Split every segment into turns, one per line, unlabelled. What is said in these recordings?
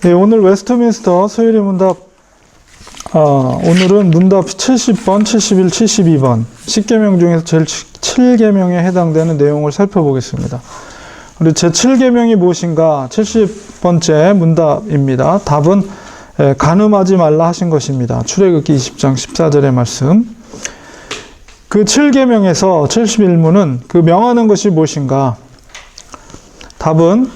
예, 오늘 웨스트민스터 수요일의 문답, 오늘은 문답 70번, 71, 72번 10계명 중에서 제일 7계명에 해당되는 내용을 살펴보겠습니다. 우리 제 7계명이 무엇인가? 70번째 문답입니다. 답은 간음하지 말라 하신 것입니다. 출애굽기 20장 14절의 말씀. 그 7계명에서 71문은 그 명하는 것이 무엇인가? 답은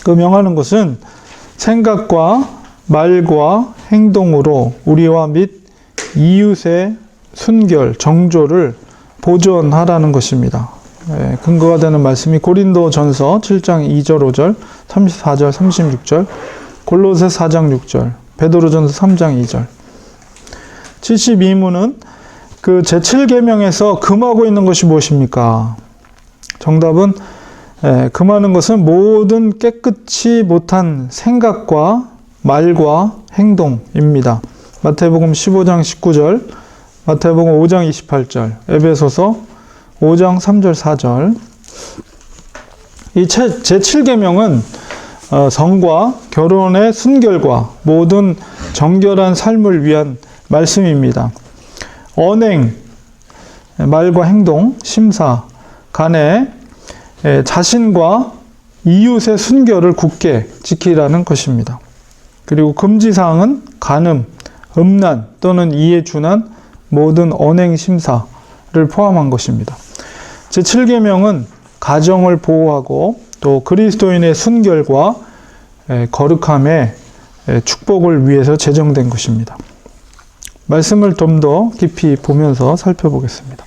그 명하는 것은 생각과 말과 행동으로 우리와 및 이웃의 순결, 정조를 보존하라는 것입니다. 근거가 되는 말씀이 고린도전서 7장 2절, 5절, 34절, 36절, 골로새 4장 6절, 베드로전서 3장 2절. 72문은 그 제7계명에서 금하고 있는 것이 무엇입니까? 정답은 금하는 것은 모든 깨끗이 못한 생각과 말과 행동입니다. 마태복음 15장 19절, 마태복음 5장 28절, 에베소서 5장 3절 4절. 이 제7계명은 성과 결혼의 순결과 모든 정결한 삶을 위한 말씀입니다. 언행, 말과 행동, 심사, 간에 자신과 이웃의 순결을 굳게 지키라는 것입니다. 그리고 금지사항은 간음, 음란 또는 이에 준한 모든 언행 심사를 포함한 것입니다. 제7계명은 가정을 보호하고 또 그리스도인의 순결과 거룩함의 축복을 위해서 제정된 것입니다. 말씀을 좀 더 깊이 보면서 살펴보겠습니다.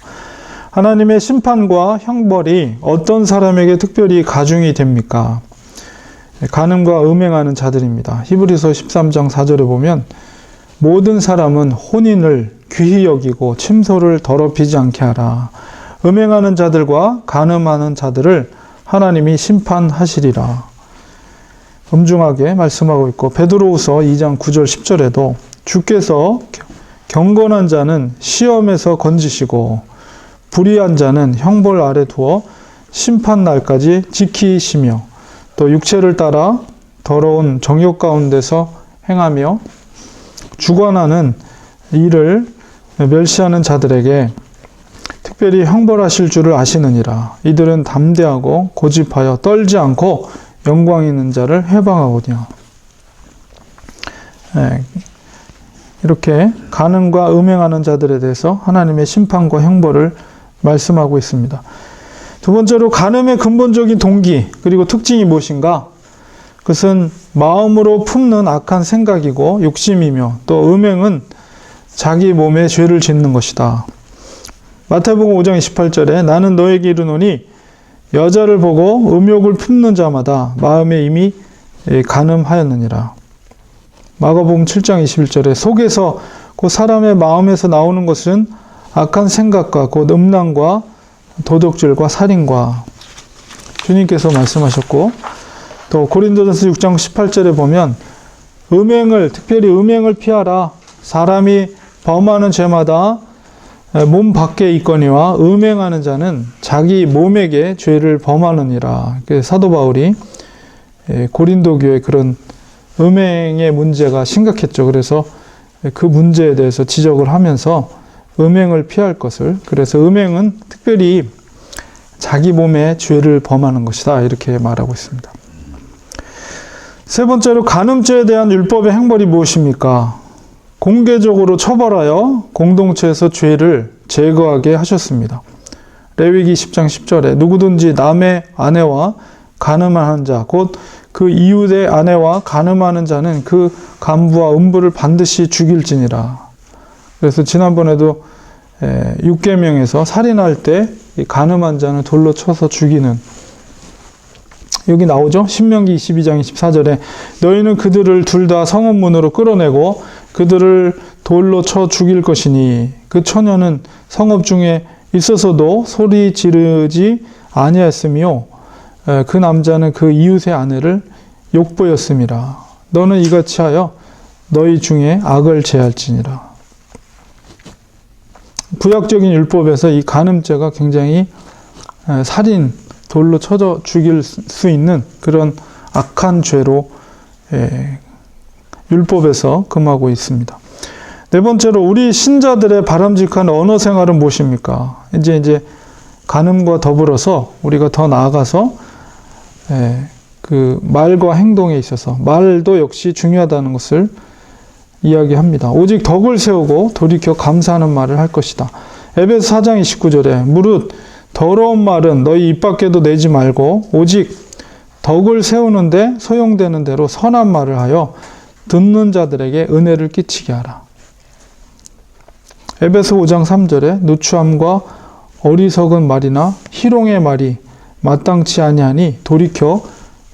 하나님의 심판과 형벌이 어떤 사람에게 특별히 가중이 됩니까? 간음과 음행하는 자들입니다. 히브리서 13장 4절에 보면 모든 사람은 혼인을 귀히 여기고 침소를 더럽히지 않게 하라. 음행하는 자들과 간음하는 자들을 하나님이 심판하시리라. 엄중하게 말씀하고 있고, 베드로후서 2장 9절 10절에도 주께서 경건한 자는 시험에서 건지시고 불의한 자는 형벌 아래 두어 심판 날까지 지키시며 또 육체를 따라 더러운 정욕 가운데서 행하며 주관하는 일을 멸시하는 자들에게 특별히 형벌하실 줄을 아시느니라. 이들은 담대하고 고집하여 떨지 않고 영광 있는 자를 해방하거든요. 이렇게 간음과 음행하는 자들에 대해서 하나님의 심판과 형벌을 말씀하고 있습니다. 두 번째로 간음의 근본적인 동기 그리고 특징이 무엇인가? 그것은 마음으로 품는 악한 생각이고 욕심이며 또 음행은 자기 몸에 죄를 짓는 것이다. 마태복음 5장 28절에 나는 너에게 이르노니 여자를 보고 음욕을 품는 자마다 마음에 이미 간음하였느니라. 마가복음 7장 21절에 속에서 그 사람의 마음에서 나오는 것은 악한 생각과 곧 음란과 도둑질과 살인과 주님께서 말씀하셨고, 또 고린도전서 6장 18절에 보면 특별히 음행을 피하라. 사람이 범하는 죄마다 몸 밖에 있거니와 음행하는 자는 자기 몸에게 죄를 범하느니라. 사도 바울이 고린도 교회 그런 음행의 문제가 심각했죠. 그래서 그 문제에 대해서 지적을 하면서 음행을 피할 것을, 그래서 음행은 특별히 자기 몸에 죄를 범하는 것이다 이렇게 말하고 있습니다. 세 번째로 간음죄에 대한 율법의 형벌이 무엇입니까? 공개적으로 처벌하여 공동체에서 죄를 제거하게 하셨습니다. 레위기 10장 10절에 누구든지 남의 아내와 간음하는 자, 곧 그 이웃의 아내와 간음하는 자는 그 간부와 음부를 반드시 죽일지니라. 그래서 지난번에도 6계명에서 살인할 때 간음한 자는 돌로 쳐서 죽이는, 여기 나오죠? 신명기 22장 24절에 너희는 그들을 둘 다 성읍문으로 끌어내고 그들을 돌로 쳐 죽일 것이니 그 처녀는 성읍 중에 있어서도 소리 지르지 아니하였으며 그 남자는 그 이웃의 아내를 욕보였음이라. 너는 이같이 하여 너희 중에 악을 제할지니라. 구약적인 율법에서 이 간음죄가 굉장히 살인, 돌로 쳐져 죽일 수 있는 그런 악한 죄로 율법에서 금하고 있습니다. 네 번째로 우리 신자들의 바람직한 언어 생활은 무엇입니까? 이제 간음과 더불어서 우리가 더 나아가서 그 말과 행동에 있어서 말도 역시 중요하다는 것을 이야기합니다. 오직 덕을 세우고 돌이켜 감사하는 말을 할 것이다. 에베소 4장 29절에 무릇 더러운 말은 너희 입 밖에도 내지 말고 오직 덕을 세우는데 소용되는 대로 선한 말을 하여 듣는 자들에게 은혜를 끼치게 하라. 에베소 5장 3절에 누추함과 어리석은 말이나 희롱의 말이 마땅치 아니하니 돌이켜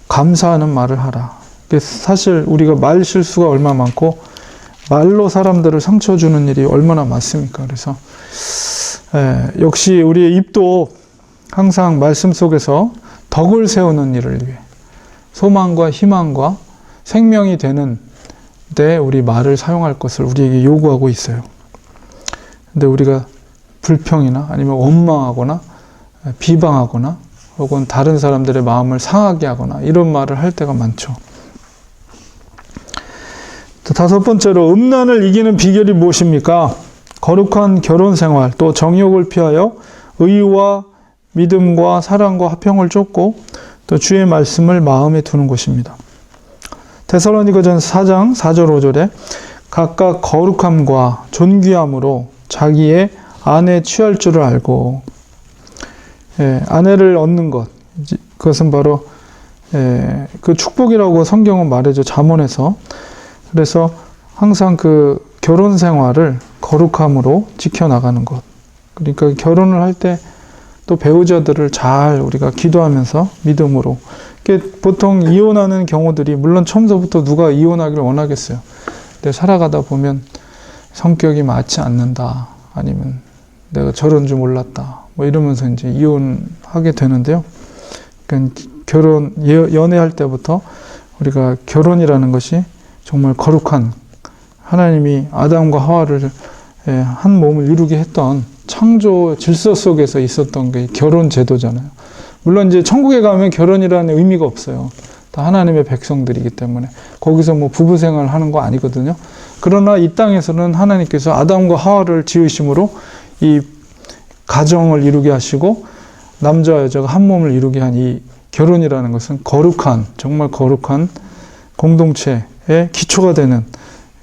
감사하는 말을 하라. 사실 우리가 말 실수가 얼마나 많고 말로 사람들을 상처 주는 일이 얼마나 많습니까? 그래서 역시 우리의 입도 항상 말씀 속에서 덕을 세우는 일을 위해 소망과 희망과 생명이 되는 데 우리 말을 사용할 것을 우리에게 요구하고 있어요. 근데 우리가 불평이나 아니면 원망하거나 비방하거나 혹은 다른 사람들의 마음을 상하게 하거나 이런 말을 할 때가 많죠. 다섯 번째로 음란을 이기는 비결이 무엇입니까? 거룩한 결혼 생활, 또 정욕을 피하여 의와 믿음과 사랑과 화평을 쫓고 또 주의 말씀을 마음에 두는 것입니다. 데살로니가전서 4장 4절 5절에 각각 거룩함과 존귀함으로 자기의 아내 취할 줄을 알고 아내를 얻는 것, 그것은 바로 그 축복이라고 성경은 말해줘, 잠언에서. 그래서 항상 그 결혼 생활을 거룩함으로 지켜나가는 것. 그러니까 결혼을 할 때 또 배우자들을 잘 우리가 기도하면서 믿음으로. 보통 이혼하는 경우들이 물론 처음부터 누가 이혼하기를 원하겠어요. 근데 살아가다 보면 성격이 맞지 않는다. 아니면 내가 저런 줄 몰랐다. 뭐 이러면서 이제 이혼하게 되는데요. 그러니까 연애할 때부터 우리가 결혼이라는 것이 정말 거룩한, 하나님이 아담과 하와를 한 몸을 이루게 했던 창조 질서 속에서 있었던 게 결혼 제도잖아요. 물론 이제 천국에 가면 결혼이라는 의미가 없어요. 다 하나님의 백성들이기 때문에 거기서 뭐 부부 생활을 하는 거 아니거든요. 그러나 이 땅에서는 하나님께서 아담과 하와를 지으심으로 이 가정을 이루게 하시고 남자와 여자가 한 몸을 이루게 한 이 결혼이라는 것은 거룩한, 정말 거룩한 공동체의 기초가 되는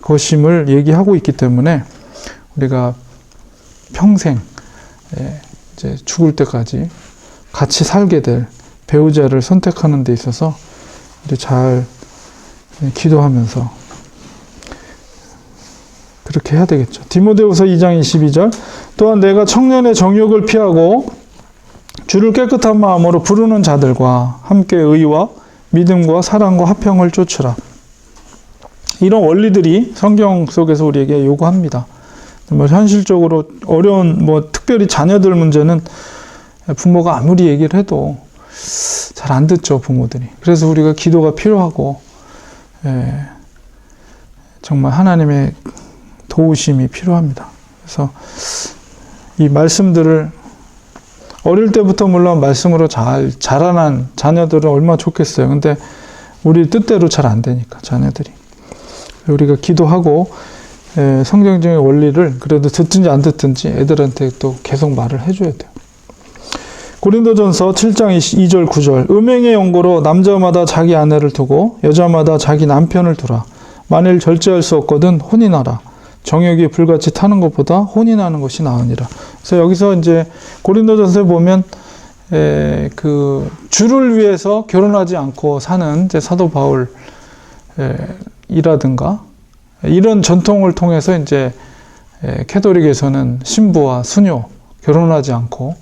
것임을 얘기하고 있기 때문에 우리가 평생 이제 죽을 때까지 같이 살게 될 배우자를 선택하는 데 있어서 잘 기도하면서 그렇게 해야 되겠죠. 디모데후서 2장 22절 또한 내가 청년의 정욕을 피하고 주를 깨끗한 마음으로 부르는 자들과 함께 의와 믿음과 사랑과 화평을 쫓으라. 이런 원리들이 성경 속에서 우리에게 요구합니다. 뭐 현실적으로 어려운 특별히 자녀들 문제는 부모가 아무리 얘기를 해도 잘 안 듣죠, 부모들이. 그래서 우리가 기도가 필요하고 정말 하나님의 도우심이 필요합니다. 그래서 이 말씀들을 어릴 때부터 물론 말씀으로 자라난 자녀들은 얼마나 좋겠어요. 근데 우리 뜻대로 잘 안 되니까, 자녀들이. 우리가 기도하고 성경적인 원리를 그래도 듣든지 안 듣든지 애들한테 또 계속 말을 해줘야 돼요. 고린도전서 7장 2절 9절 음행의 연고로 남자마다 자기 아내를 두고 여자마다 자기 남편을 두라. 만일 절제할 수 없거든 혼인하라. 정욕이 불같이 타는 것보다 혼인하는 것이 나으니라. 그래서 여기서 이제 고린도전서에 보면 그 주를 위해서 결혼하지 않고 사는 이제 사도 바울 이라든가 이런 전통을 통해서 이제 캐톨릭에서는 신부와 수녀 결혼하지 않고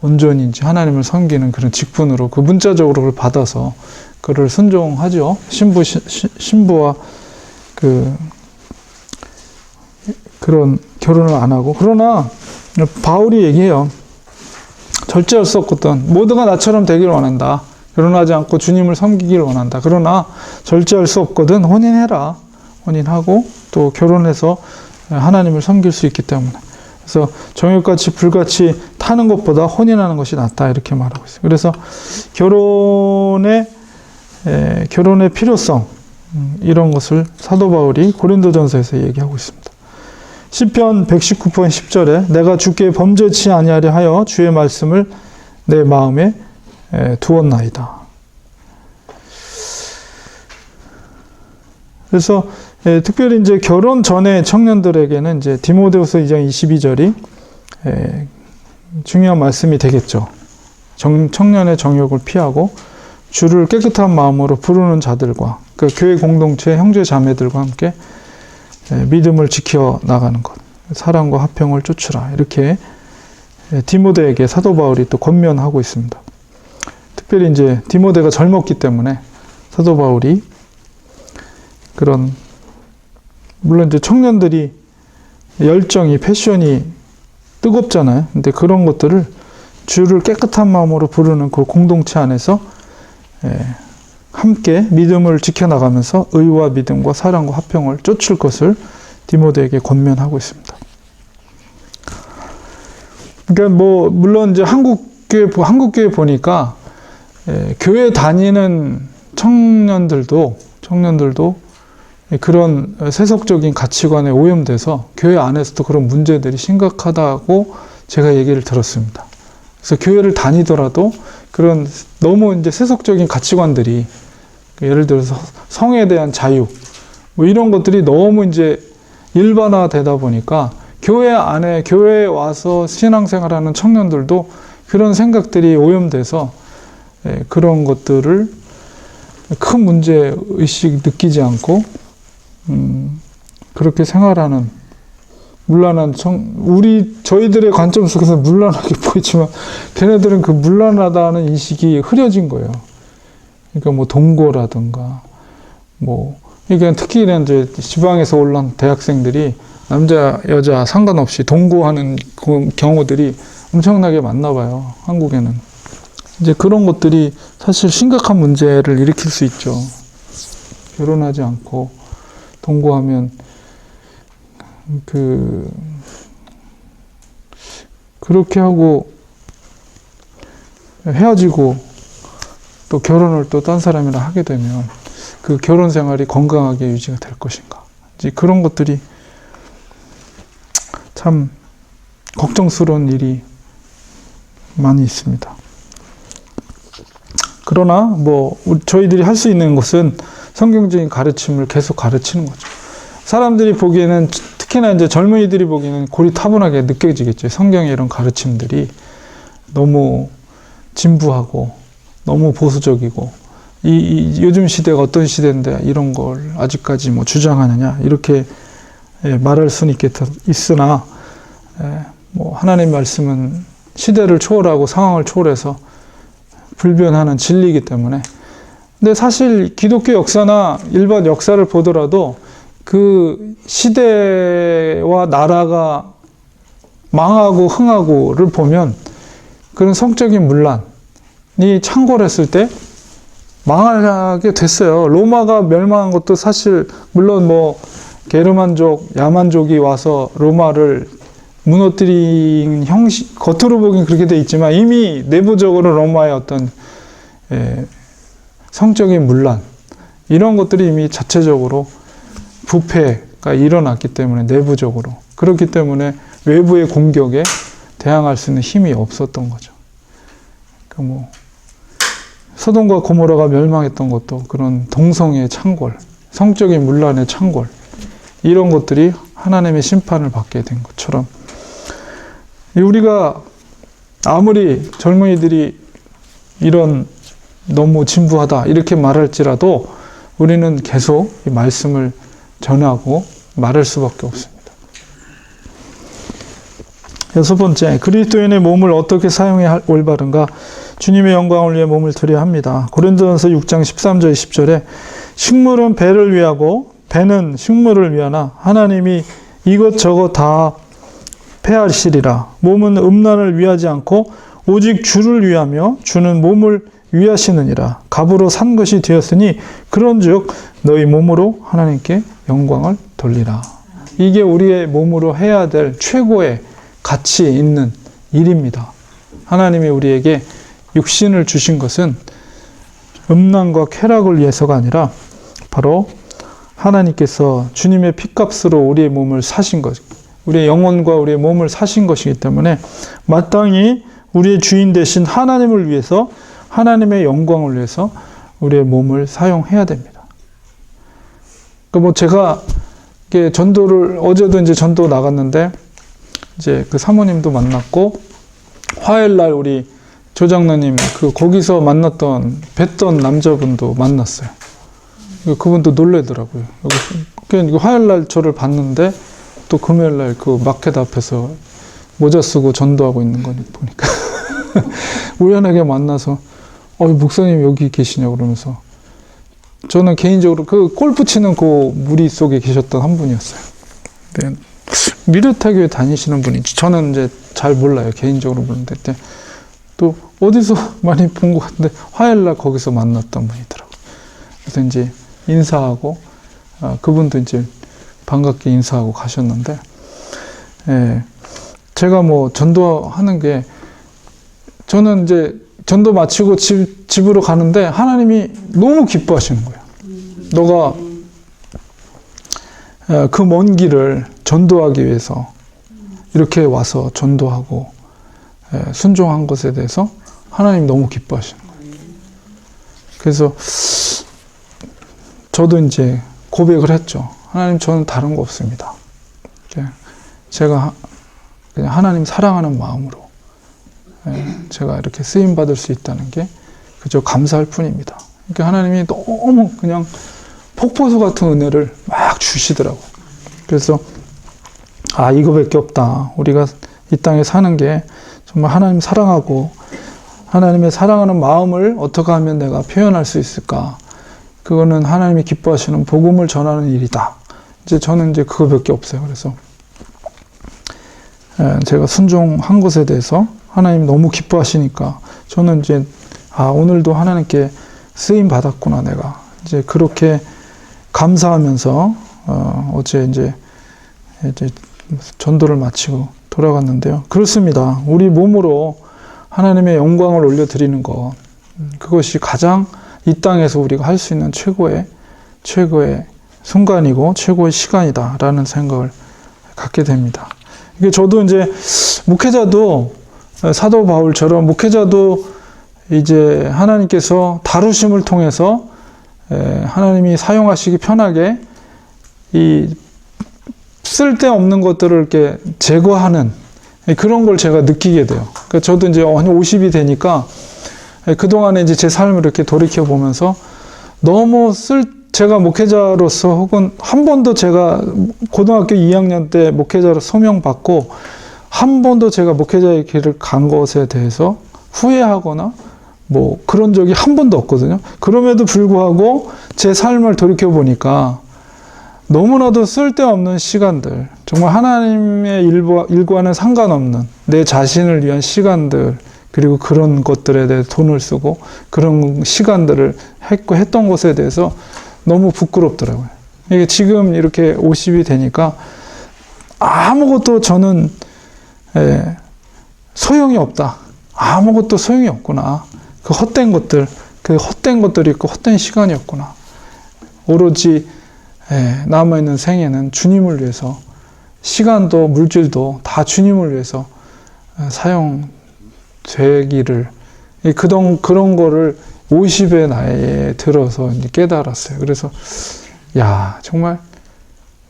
온전히 이제 하나님을 섬기는 그런 직분으로 그 문자적으로 그걸 받아서 그를 순종하죠. 신부와 그런 결혼을 안 하고. 그러나 바울이 얘기해요. 절제할 수 없거든. 모두가 나처럼 되기를 원한다. 결혼하지 않고 주님을 섬기기를 원한다. 그러나 절제할 수 없거든. 혼인해라. 혼인하고 또 결혼해서 하나님을 섬길 수 있기 때문에. 그래서 정욕같이 불같이 타는 것보다 혼인하는 것이 낫다. 이렇게 말하고 있어요. 그래서 결혼의 필요성, 이런 것을 사도 바울이 고린도전서에서 얘기하고 있습니다. 시편 119편 10절에 내가 주께 범죄치 아니하려 하여 주의 말씀을 내 마음에 두었나이다. 그래서 특별히 이제 결혼 전에 청년들에게는 이제 디모데후서 2장 22절이 중요한 말씀이 되겠죠. 청년의 정욕을 피하고 주를 깨끗한 마음으로 부르는 자들과 그 교회 공동체 형제 자매들과 함께 믿음을 지켜 나가는 것, 사랑과 화평을 쫓으라, 이렇게 디모데에게 사도 바울이 또 권면하고 있습니다. 특별히 이제 디모데가 젊었기 때문에 사도 바울이 그런, 물론 이제 청년들이 열정이, 패션이 뜨겁잖아요. 근데 그런 것들을 주를 깨끗한 마음으로 부르는 그 공동체 안에서 함께 믿음을 지켜나가면서 의와 믿음과 사랑과 화평을 쫓을 것을 디모데에게 권면하고 있습니다. 그러니까 뭐 물론 이제 한국교회 보니까 교회 다니는 청년들도 그런 세속적인 가치관에 오염돼서 교회 안에서도 그런 문제들이 심각하다고 제가 얘기를 들었습니다. 그래서 교회를 다니더라도 그런 너무 이제 세속적인 가치관들이, 예를 들어서 성에 대한 자유, 뭐 이런 것들이 너무 이제 일반화되다 보니까 교회 안에, 교회에 와서 신앙생활하는 청년들도 그런 생각들이 오염돼서 그런 것들을 큰 문제 의식 느끼지 않고 그렇게 생활하는 문란한 저희들의 관점 속에서 문란하게 보이지만 걔네들은 그 문란하다는 인식이 흐려진 거예요. 그러니까 뭐 동거라든가 그러니까 특히 이제 지방에서 올라온 대학생들이 남자 여자 상관없이 동거하는 그 경우들이 엄청나게 많나 봐요. 한국에는 이제 그런 것들이 사실 심각한 문제를 일으킬 수 있죠. 결혼하지 않고 동거하면 그렇게 하고 헤어지고 또 결혼을 또 딴 사람이랑 하게 되면 그 결혼 생활이 건강하게 유지가 될 것인가. 이제 그런 것들이 참 걱정스러운 일이 많이 있습니다. 그러나 저희들이 할 수 있는 것은 성경적인 가르침을 계속 가르치는 거죠. 사람들이 보기에는, 특히나 이제 젊은이들이 보기에는 고리타분하게 느껴지겠죠. 성경의 이런 가르침들이 너무 진부하고 너무 보수적이고 요즘 시대가 어떤 시대인데 이런 걸 아직까지 주장하느냐, 이렇게 말할 수는 있으나 하나님의 말씀은 시대를 초월하고 상황을 초월해서 불변하는 진리이기 때문에. 근데 사실 기독교 역사나 일반 역사를 보더라도 그 시대와 나라가 망하고 흥하고를 보면 그런 성적인 문란이 창궐했을 때 망하게 됐어요. 로마가 멸망한 것도 사실 물론 게르만족, 야만족이 와서 로마를 무너뜨린 형식, 겉으로 보긴 그렇게 돼 있지만 이미 내부적으로 로마의 어떤 성적인 문란, 이런 것들이 이미 자체적으로 부패가 일어났기 때문에, 내부적으로. 그렇기 때문에 외부의 공격에 대항할 수 있는 힘이 없었던 거죠. 그러니까 소돔과 고모라가 멸망했던 것도 그런 동성애의 창궐, 성적인 문란의 창궐, 이런 것들이 하나님의 심판을 받게 된 것처럼, 우리가 아무리 젊은이들이 이런 너무 진부하다 이렇게 말할지라도 우리는 계속 이 말씀을 전하고 말할 수밖에 없습니다. 여섯 번째, 그리스도인의 몸을 어떻게 사용해야 올바른가? 주님의 영광을 위해 몸을 드려야 합니다. 고린도전서 6장 13절 20절에 식물은 배를 위하고 배는 식물을 위하나 하나님이 이것저것 다 폐하시리라. 몸은 음란을 위하지 않고 오직 주를 위하며 주는 몸을 위하시느니라. 값으로 산 것이 되었으니 그런즉 너희 몸으로 하나님께 영광을 돌리라. 이게 우리의 몸으로 해야 될 최고의 가치 있는 일입니다. 하나님이 우리에게 육신을 주신 것은 음란과 쾌락을 위해서가 아니라 바로 하나님께서 주님의 피값으로 우리의 몸을 사신 것, 우리의 영혼과 우리의 몸을 사신 것이기 때문에 마땅히 우리의 주인 되신 하나님을 위해서, 하나님의 영광을 위해서 우리의 몸을 사용해야 됩니다. 뭐 제가 전도를, 어제도 이제 전도 나갔는데, 이제 그 사모님도 만났고, 화요일 날 우리 조장로님 거기서 만났던, 뵀던 남자분도 만났어요. 그분도 놀래더라고요. 그러니까 화요일 날 저를 봤는데, 또 금요일 날 그 마켓 앞에서 모자 쓰고 전도하고 있는 거 보니까. 우연하게 만나서, 목사님 여기 계시냐고 그러면서, 저는 개인적으로 그 골프 치는 그 무리 속에 계셨던 한 분이었어요. 네. 미르타교에 다니시는 분인지 저는 이제 잘 몰라요. 개인적으로 모르는데 또 어디서 많이 본 것 같은데 화요일날 거기서 만났던 분이더라고요. 그래서 이제 인사하고 그분도 이제 반갑게 인사하고 가셨는데, 제가 뭐 전도하는 게, 저는 이제 전도 마치고 집으로 가는데 하나님이 너무 기뻐하시는 거예요. 너가 그 먼 길을 전도하기 위해서 이렇게 와서 전도하고 순종한 것에 대해서 하나님이 너무 기뻐하시는 거예요. 그래서 저도 이제 고백을 했죠. 하나님, 저는 다른 거 없습니다. 제가 그냥 하나님 사랑하는 마음으로 제가 이렇게 쓰임받을 수 있다는 게 그저 감사할 뿐입니다. 그러니까 하나님이 너무 그냥 폭포수 같은 은혜를 막 주시더라고요. 그래서 이거밖에 없다. 우리가 이 땅에 사는 게 정말 하나님 사랑하고 하나님의 사랑하는 마음을 어떻게 하면 내가 표현할 수 있을까? 그거는 하나님이 기뻐하시는 복음을 전하는 일이다. 이제 저는 이제 그거밖에 없어요. 그래서 제가 순종한 것에 대해서 하나님 너무 기뻐하시니까 저는 이제 오늘도 하나님께 쓰임 받았구나, 내가 이제 그렇게 감사하면서 어제 이제 전도를 마치고 돌아갔는데요. 그렇습니다. 우리 몸으로 하나님의 영광을 올려드리는 것, 그것이 가장 이 땅에서 우리가 할 수 있는 최고의 순간이고 최고의 시간이다라는 생각을 갖게 됩니다. 이게 저도 이제 목회자도 사도 바울처럼 목회자도 이제 하나님께서 다루심을 통해서 하나님이 사용하시기 편하게 이 쓸데없는 것들을 이렇게 제거하는 그런 걸 제가 느끼게 돼요. 그러니까 저도 이제 50이 되니까 그동안에 이제 제 삶을 이렇게 돌이켜 보면서 너무 제가 목회자로서 혹은 한 번도 제가 고등학교 2학년 때 목회자로 소명받고 한 번도 제가 목회자의 길을 간 것에 대해서 후회하거나 뭐 그런 적이 한 번도 없거든요. 그럼에도 불구하고 제 삶을 돌이켜 보니까 너무나도 쓸데없는 시간들, 정말 하나님의 일과는 상관없는 내 자신을 위한 시간들, 그리고 그런 것들에 대해 돈을 쓰고 그런 시간들을 했던 것에 대해서 너무 부끄럽더라고요. 이게 지금 이렇게 50이 되니까 아무것도 저는 소용이 없다. 아무것도 소용이 없구나. 그 헛된 것들이 있고 헛된 시간이었구나. 오로지 남아있는 생애는 주님을 위해서, 시간도 물질도 다 주님을 위해서 사용되기를, 그런 거를 50의 나이에 들어서 이제 깨달았어요. 그래서 정말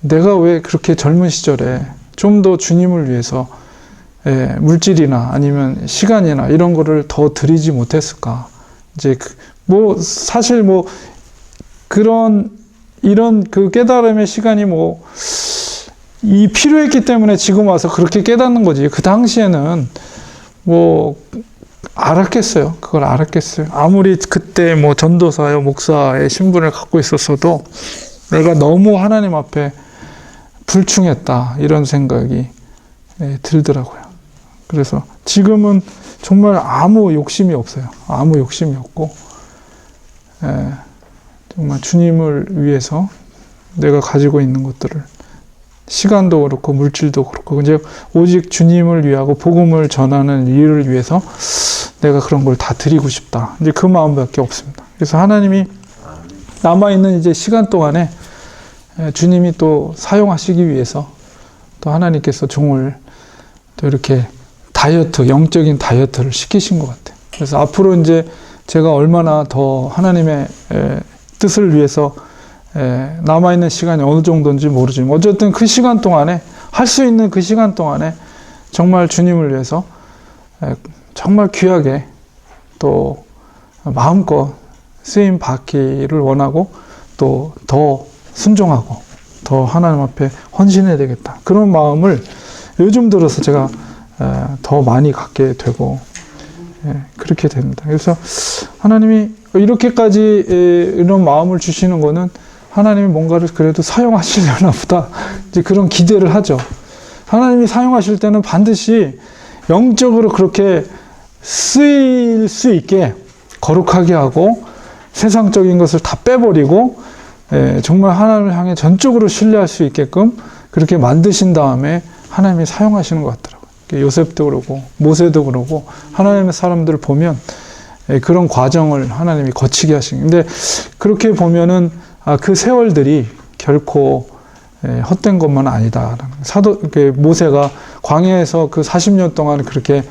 내가 왜 그렇게 젊은 시절에 좀 더 주님을 위해서 물질이나 아니면 시간이나 이런 거를 더 드리지 못했을까? 이제 사실 이런 그 깨달음의 시간이 필요했기 때문에 지금 와서 그렇게 깨닫는 거지. 그 당시에는 알았겠어요. 그걸 알았겠어요. 아무리 그때 전도사요, 목사의 신분을 갖고 있었어도 내가 너무 하나님 앞에 불충했다, 이런 생각이 들더라고요. 그래서 지금은 정말 아무 욕심이 없어요. 아무 욕심이 없고, 정말 주님을 위해서 내가 가지고 있는 것들을, 시간도 그렇고 물질도 그렇고 이제 오직 주님을 위하고 복음을 전하는 일을 위해서 내가 그런 걸 다 드리고 싶다. 이제 그 마음밖에 없습니다. 그래서 하나님이 남아있는 이제 시간 동안에 주님이 또 사용하시기 위해서 또 하나님께서 종을 또 이렇게 다이어트, 영적인 다이어트를 시키신 것 같아요. 그래서 앞으로 이제 제가 얼마나 더 하나님의 뜻을 위해서 남아있는 시간이 어느 정도인지 모르지만 어쨌든 그 시간 동안에 할 수 있는 그 시간 동안에 정말 주님을 위해서 정말 귀하게 또 마음껏 쓰임 받기를 원하고 또 더 순종하고 더 하나님 앞에 헌신해야 되겠다. 그런 마음을 요즘 들어서 제가 더 많이 갖게 되고 그렇게 됩니다. 그래서 하나님이 이렇게까지 이런 마음을 주시는 거는 하나님이 뭔가를 그래도 사용하시려나 보다 이제 그런 기대를 하죠. 하나님이 사용하실 때는 반드시 영적으로 그렇게 쓰일 수 있게 거룩하게 하고 세상적인 것을 다 빼버리고 정말 하나님을 향해 전적으로 신뢰할 수 있게끔 그렇게 만드신 다음에 하나님이 사용하시는 것 같더라고요. 요셉도 그러고 모세도 그러고 하나님의 사람들을 보면 그런 과정을 하나님이 거치게 하신. 근데 그렇게 보면은 그 세월들이 결코 헛된 것만 아니다라는 모세가 광야에서 그 40년 동안 그렇게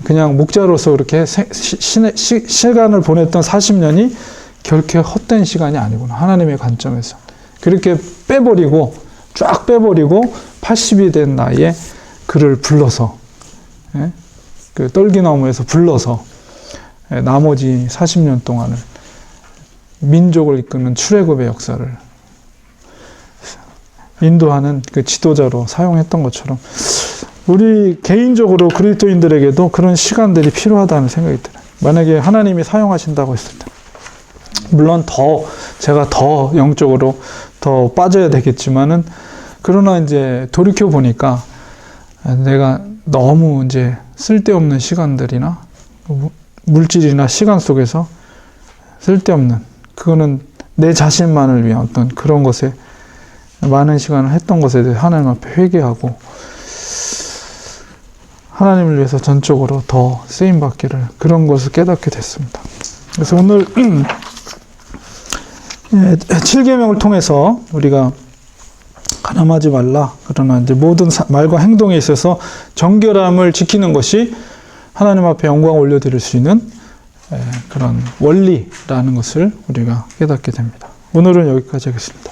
그냥 목자로서 그렇게 시간을 보냈던 40년이 결코 헛된 시간이 아니구나. 하나님의 관점에서. 그렇게 빼버리고 쫙 빼버리고 80이 된 나이에 그를 불러서 그 떨기나무에서 불러서 나머지 40년 동안을 민족을 이끄는 출애굽의 역사를 인도하는 그 지도자로 사용했던 것처럼 우리 개인적으로 그리스도인들에게도 그런 시간들이 필요하다는 생각이 들어요. 만약에 하나님이 사용하신다고 했을 때 물론 제가 더 영적으로 더 빠져야 되겠지만은 그러나 이제 돌이켜 보니까 내가 너무 이제 쓸데없는 시간들이나 물질이나 시간 속에서 쓸데없는 그거는 내 자신만을 위한 어떤 그런 것에 많은 시간을 했던 것에 대해 하나님 앞에 회개하고 하나님을 위해서 전적으로 더 쓰임받기를 그런 것을 깨닫게 됐습니다. 그래서 오늘 7계명을 통해서 우리가 가늠하지 말라. 그러나 이제 모든 말과 행동에 있어서 정결함을 지키는 것이 하나님 앞에 영광을 올려드릴 수 있는 그런 원리라는 것을 우리가 깨닫게 됩니다. 오늘은 여기까지 하겠습니다.